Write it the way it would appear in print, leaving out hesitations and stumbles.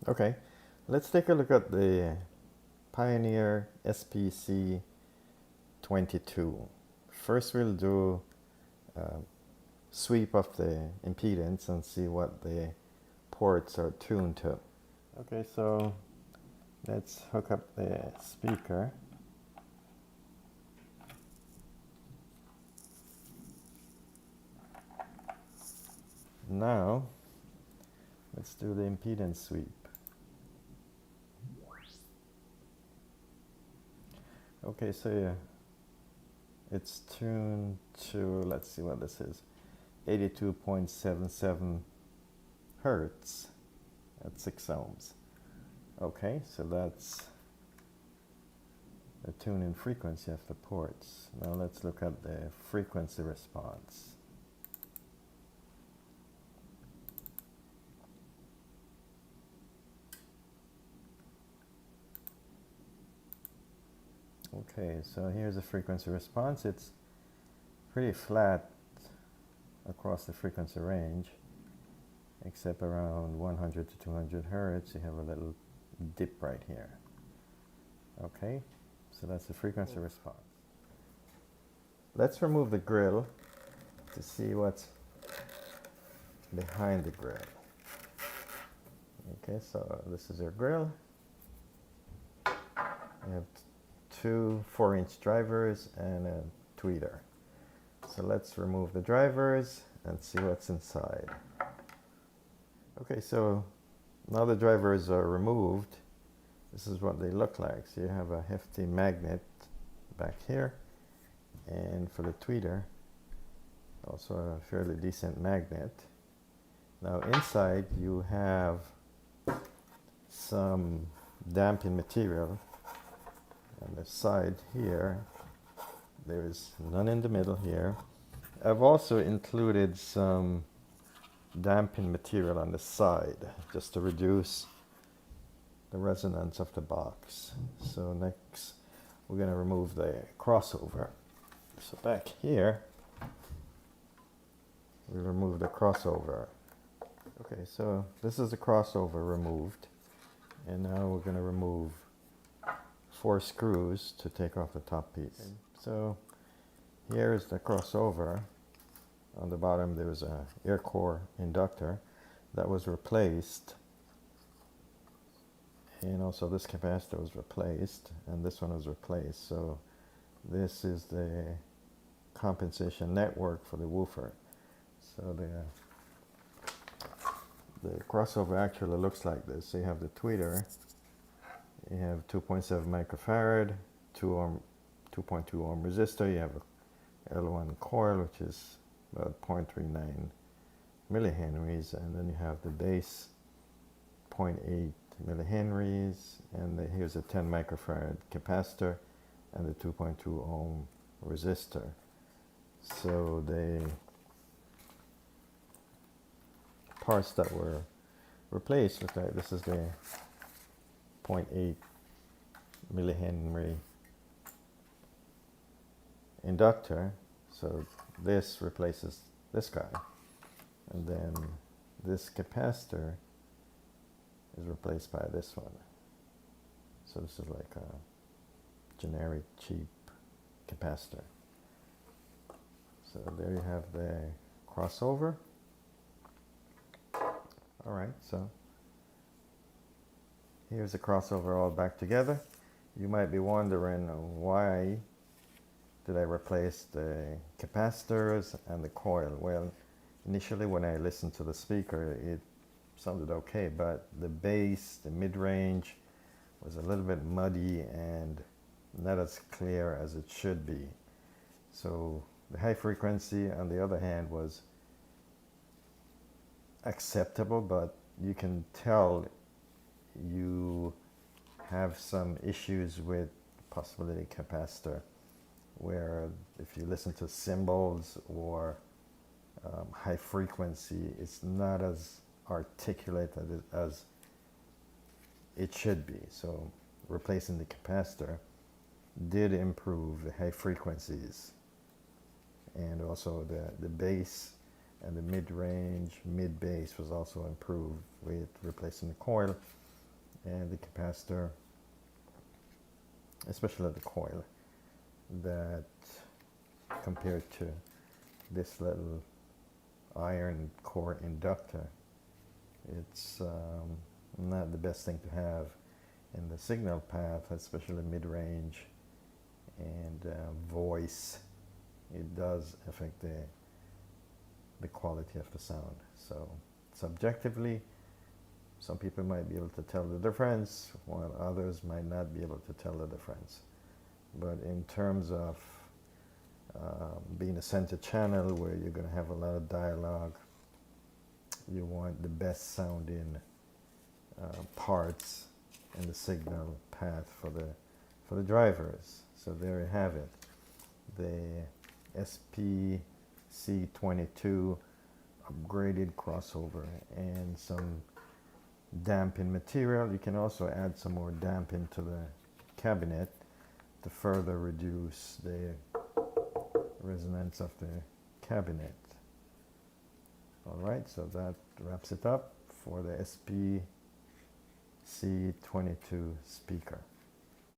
Okay, let's take a look at the Pioneer SP-C22. First we'll do a sweep of the impedance and see what the ports are tuned to. Okay, so let's hook up the speaker. Now let's do the impedance sweep. Okay, so yeah, it's tuned to, let's see what this is, 82.77 hertz at 6 ohms. Okay, so that's the tune-in frequency of the ports. Now let's look at the frequency response. Okay, so here's the frequency response. It's pretty flat across the frequency range, except around 100 to 200 hertz. You have a little dip right here. Okay, so that's the frequency response. Let's remove the grill to see what's behind the grill. Okay, so this is your grill. You have two 4-inch drivers and a tweeter. So let's remove the drivers and see what's inside. Okay, so now the drivers are removed. This is what they look like. So you have a hefty magnet back here, and for the tweeter, also a fairly decent magnet. Now inside you have some damping material. On the side here, there is none in the middle here. I've also included some damping material on the side just to reduce the resonance of the box. So next we're going to remove the crossover. So back here we remove the crossover. Okay, so this is the crossover removed, and now we're going to remove 4 screws to take off the top piece. Okay. So here is the crossover. On the bottom there was a air core inductor that was replaced, and also this capacitor was replaced, and this one was replaced. So this is the compensation network for the woofer. So the crossover actually looks like this. So you have the tweeter, you have 2.7 microfarad, 2.2 ohm resistor, you have a L1 coil, which is about 0.39 millihenries, and then you have the base 0.8 millihenries, and here's a 10 microfarad capacitor and the 2.2 ohm resistor. So the parts that were replaced look like this is the 0.8 millihenry inductor. So this replaces this guy, and then this capacitor is replaced by this one. So this is like a generic cheap capacitor. So there you have the crossover. Alright, so here's the crossover all back together. You might be wondering, why did I replace the capacitors and the coil? Well, initially when I listened to the speaker, it sounded okay, but the bass, the mid-range, was a little bit muddy and not as clear as it should be. So the high frequency, on the other hand, was acceptable, but you can tell you have some issues with possibly the capacitor, where if you listen to cymbals or high frequency, it's not as articulated as it should be. So replacing the capacitor did improve the high frequencies, and also the bass and the mid-range, mid-bass was also improved with replacing the coil. and the capacitor, especially the coil, that compared to this little iron core inductor, it's not the best thing to have in the signal path, especially mid-range and voice. It does affect the quality of the sound. So subjectively, some people might be able to tell the difference, while others might not be able to tell the difference. But in terms of being a center channel where you're going to have a lot of dialogue, you want the best sounding parts in the signal path for the drivers. So there you have it, the SP-C22 upgraded crossover, and some damping material. You can also add some more damping to the cabinet to further reduce the resonance of the cabinet. Alright, so that wraps it up for the SP-C22 speaker.